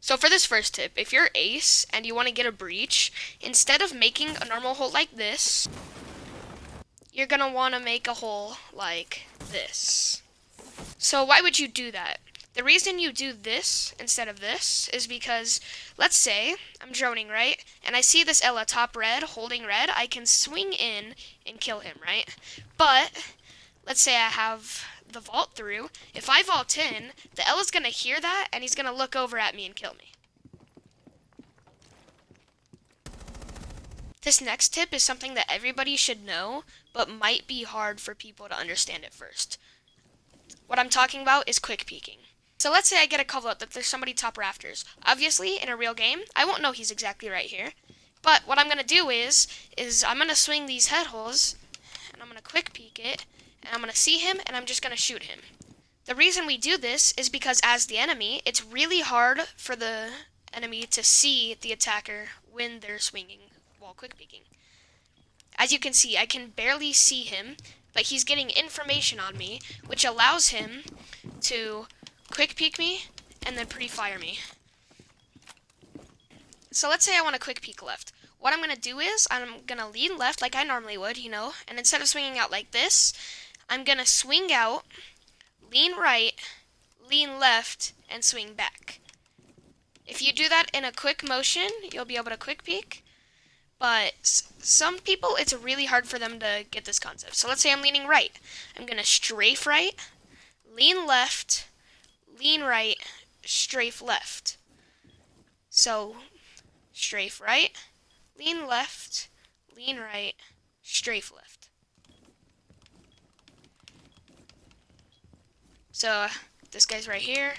So for this first tip, if you're ace and you want to get a breach, instead of making a normal hole like this, you're going to want to make a hole like this. So why would you do that? The reason you do this instead of this is because, let's say, I'm droning, right? And I see this Ella top red, holding red. I can swing in and kill him, right? But, let's say I have the vault through. If I vault in, the Ella's going to hear that, and he's going to look over at me and kill me. This next tip is something that everybody should know, but might be hard for people to understand at first. What I'm talking about is quick peeking. So let's say I get a call up that there's somebody top rafters. Obviously, in a real game, I won't know he's exactly right here. But what I'm going to do is I'm going to swing these head holes, and I'm going to quick peek it, and I'm going to see him, and I'm just going to shoot him. The reason we do this is because as the enemy, it's really hard for the enemy to see the attacker when they're swinging while quick peeking. As you can see, I can barely see him, but he's getting information on me, which allows him to quick peek me and then pre-fire me. So let's say I want to quick peek left. What I'm going to do is I'm going to lean left like I normally would, and instead of swinging out like this, I'm going to swing out, lean right, lean left, and swing back. If you do that in a quick motion, you'll be able to quick peek. But some people, it's really hard for them to get this concept. So let's say I'm leaning right. I'm going to strafe right, lean left, lean right, strafe left. So strafe right, lean left, lean right, strafe left. So this guy's right here.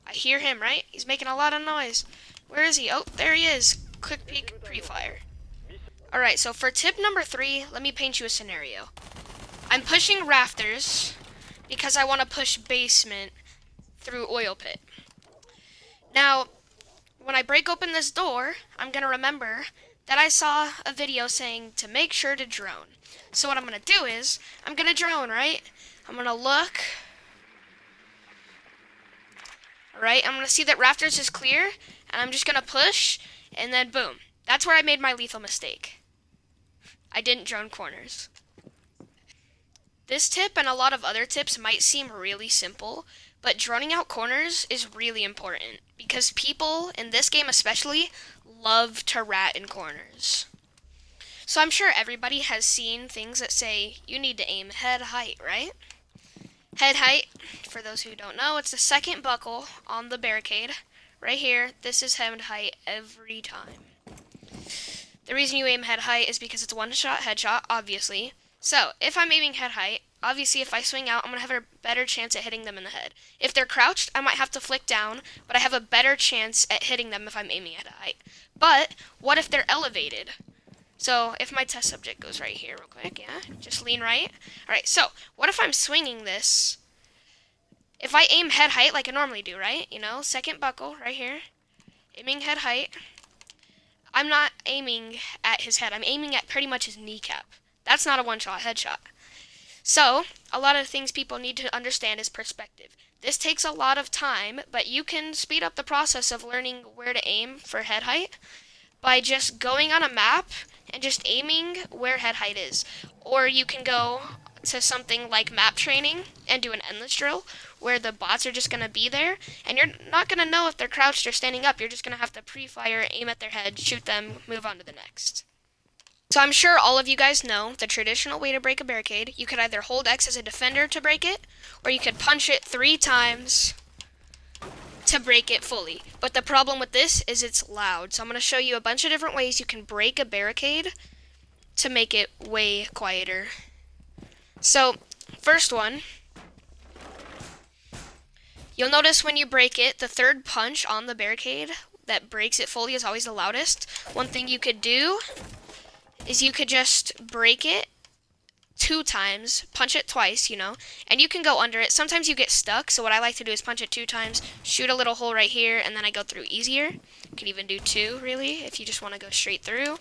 I hear him, right? He's making a lot of noise. Where is he? Oh, there he is. Quick peek, pre-fire. Alright, so for tip number 3, let me paint you a scenario. I'm pushing rafters because I want to push basement through oil pit. Now, when I break open this door, I'm going to remember that I saw a video saying to make sure to drone. So what I'm going to do is, I'm going to drone, right? I'm going to look. Alright, I'm going to see that rafters is clear, and I'm just going to push, and then boom. That's where I made my lethal mistake. I didn't drone corners. This tip and a lot of other tips might seem really simple, but droning out corners is really important because people, in this game especially, love to rat in corners. So I'm sure everybody has seen things that say you need to aim head height, right? Head height, for those who don't know, it's the second buckle on the barricade. Right here, this is head height every time. The reason you aim head height is because it's one-shot headshot, obviously. So, if I'm aiming head height, obviously if I swing out, I'm going to have a better chance at hitting them in the head. If they're crouched, I might have to flick down, but I have a better chance at hitting them if I'm aiming at height. But, what if they're elevated? So, if my test subject goes right here real quick, yeah, just lean right. Alright, so, what if I'm swinging this? If I aim head height like I normally do, right? Second buckle, right here. Aiming head height. I'm not aiming at his head. I'm aiming at pretty much his kneecap. That's not a one-shot headshot. So, a lot of things people need to understand is perspective. This takes a lot of time, but you can speed up the process of learning where to aim for head height by just going on a map and just aiming where head height is. Or you can go to something like map training and do an endless drill where the bots are just going to be there and you're not going to know if they're crouched or standing up. You're just going to have to pre-fire, aim at their head, shoot them, move on to the next. So I'm sure all of you guys know the traditional way to break a barricade. You could either hold X as a defender to break it, or you could punch it 3 times to break it fully. But the problem with this is it's loud. So I'm going to show you a bunch of different ways you can break a barricade to make it way quieter. So, first one, you'll notice when you break it, the third punch on the barricade that breaks it fully is always the loudest. One thing you could do is you could just break it 2 times, punch it twice, and you can go under it. Sometimes you get stuck, so what I like to do is punch it 2 times, shoot a little hole right here, and then I go through easier. You can even do 2, really, if you just want to go straight through.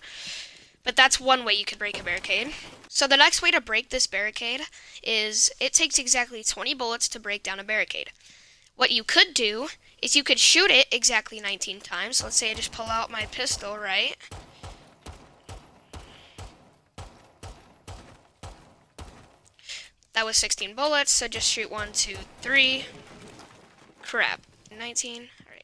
But that's one way you could break a barricade. So the next way to break this barricade is it takes exactly 20 bullets to break down a barricade. What you could do is you could shoot it exactly 19 times. So let's say I just pull out my pistol, right? That was 16 bullets, so just shoot 1, 2, 3. Crap. 19. Alright.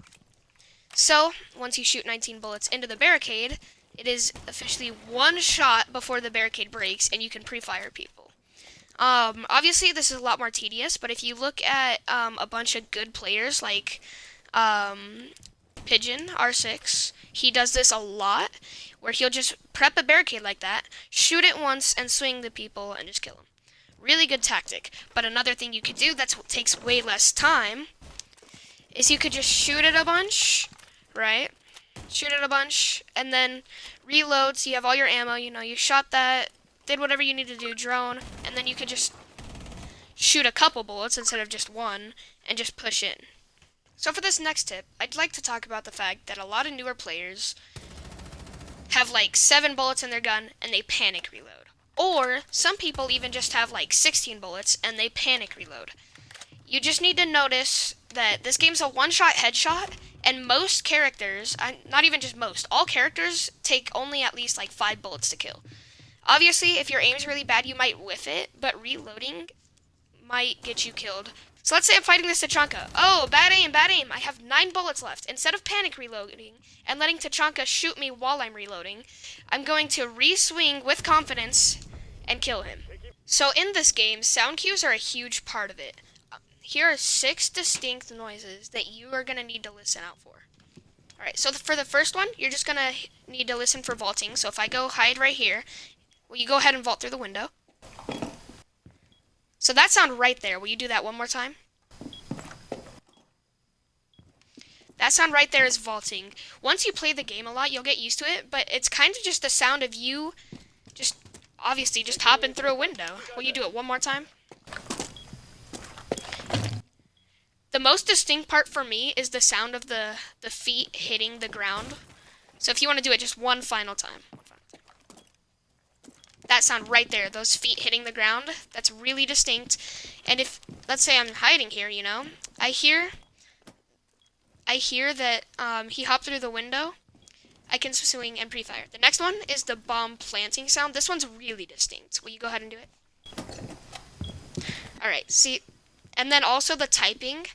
So, once you shoot 19 bullets into the barricade, it is officially one shot before the barricade breaks, and you can pre-fire people. Obviously, this is a lot more tedious, but if you look at a bunch of good players like Pigeon R6, he does this a lot, where he'll just prep a barricade like that, shoot it once, and swing the people, and just kill them. Really good tactic. But another thing you could do that takes way less time is you could just shoot it a bunch, right? Shoot it a bunch, and then reload so you have all your ammo. You know, you shot that, did whatever you need to do, drone, and then you could just shoot a couple bullets instead of just one, and just push in. So for this next tip, I'd like to talk about the fact that a lot of newer players have like 7 bullets in their gun, and they panic reload. Or some people even just have like 16 bullets, and they panic reload. You just need to notice that this game's a one-shot headshot, and most characters, not even just most, all characters take only at least like 5 bullets to kill. Obviously, if your aim's really bad, you might whiff it, but reloading might get you killed. So let's say I'm fighting this Tachanka. Oh, bad aim, bad aim. I have 9 bullets left. Instead of panic reloading and letting Tachanka shoot me while I'm reloading, I'm going to re-swing with confidence and kill him. So in this game, sound cues are a huge part of it. Here are 6 distinct noises that you are going to need to listen out for. Alright, so for the first one, you're just going to need to listen for vaulting. So if I go hide right here, will you go ahead and vault through the window? So that sound right there. Will you do that one more time? That sound right there is vaulting. Once you play the game a lot, you'll get used to it, but it's kind of just the sound of you obviously just hopping through a window. Will you do it one more time? The most distinct part for me is the sound of the feet hitting the ground. So if you want to do it just one final time. That sound right there, those feet hitting the ground, that's really distinct. And if, let's say I'm hiding here, you know, I hear that he hopped through the window. I can swing and pre-fire. The next one is the bomb planting sound. This one's really distinct. Will you go ahead and do it? Alright, see, and then also the typing.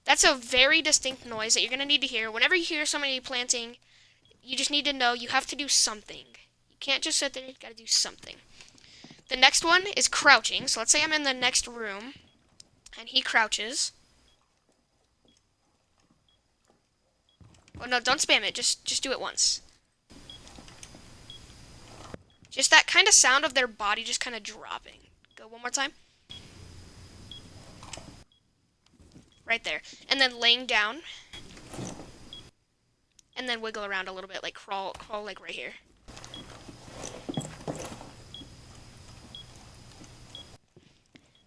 That's a very distinct noise that you're going to need to hear. Whenever you hear somebody planting, you just need to know you have to do something. You can't just sit there, you got to do something. The next one is crouching. So let's say I'm in the next room, and he crouches. Oh no, don't spam it. Just do it once. Just that kind of sound of their body just kind of dropping. Go one more time. Right there. And then laying down. And then wiggle around a little bit, like crawl like right here.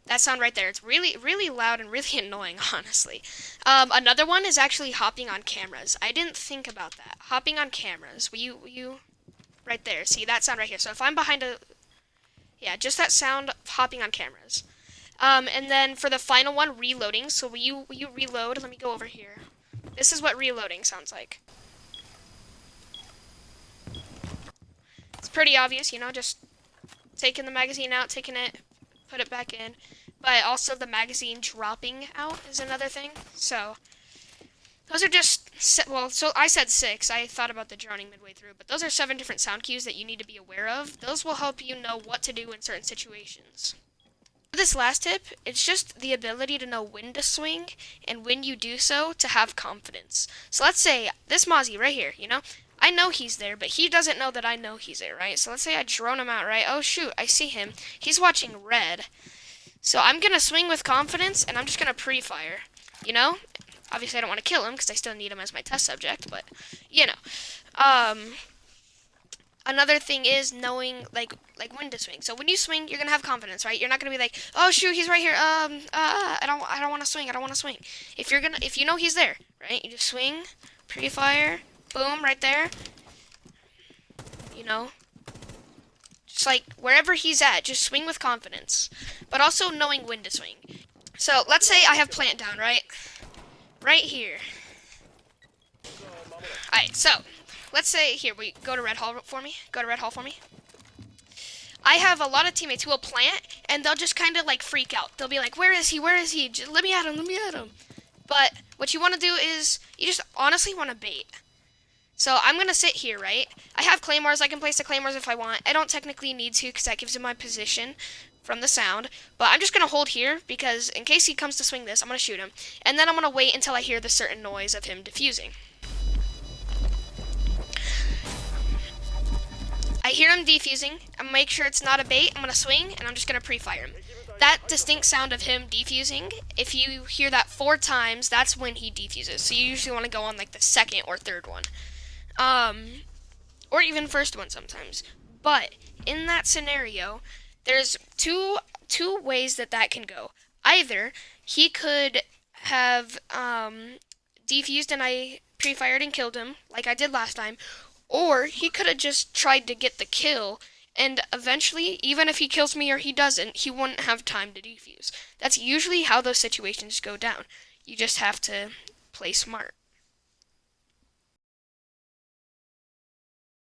That sound right there. It's really, really loud and really annoying, honestly. Another one is actually hopping on cameras. I didn't think about that. Hopping on cameras. Will you? Right there. See, that sound right here. So if I'm behind a... Yeah, just that sound of hopping on cameras. And then for the final one, reloading. So will you reload? Let me go over here. This is what reloading sounds like. It's pretty obvious, you know, just taking the magazine out, taking it, put it back in. But also the magazine dropping out is another thing. So those are just, well, so I said 6. I thought about the droning midway through. But those are 7 different sound cues that you need to be aware of. Those will help you know what to do in certain situations. For this last tip, it's just the ability to know when to swing and when you do so to have confidence. So let's say this Mozzie right here, you know, I know he's there, but he doesn't know that I know he's there, right? So let's say I drone him out, right? Oh shoot, I see him. He's watching red. So I'm going to swing with confidence, and I'm just going to pre-fire, you know? Obviously, I don't want to kill him, because I still need him as my test subject, but, you know. Another thing is knowing, like when to swing. So when you swing, you're going to have confidence, right? You're not going to be like, oh, shoot, he's right here. I don't want to swing. I don't want to swing. If you know he's there, right? You just swing, pre-fire, boom, right there. You know? Just like wherever he's at, just swing with confidence. But also knowing when to swing. So let's say I have plant down, right? right here. Alright, so let's say here we go to red hall for me. Go to red hall for me. I have a lot of teammates who will plant and they'll just kind of like freak out. They'll be like, "Where is he? Where is he? Just let me at him. Let me at him." But what you want to do is you just honestly want to bait. So I'm going to sit here, right? I have claymores. I can place the claymores if I want. I don't technically need to because that gives him my position from the sound. But I'm just going to hold here because in case he comes to swing this, I'm going to shoot him. And then I'm going to wait until I hear the certain noise of him defusing. I hear him defusing. I make sure it's not a bait. I'm going to swing and I'm just going to pre-fire him. That distinct sound of him defusing, if you hear that 4 times, that's when he defuses. So you usually want to go on like the second or third one. Or even first one sometimes. But in that scenario, there's two ways that can go. Either he could have defused and I pre-fired and killed him, like I did last time, or he could have just tried to get the kill, and eventually, even if he kills me or he doesn't, he wouldn't have time to defuse. That's usually how those situations go down. You just have to play smart.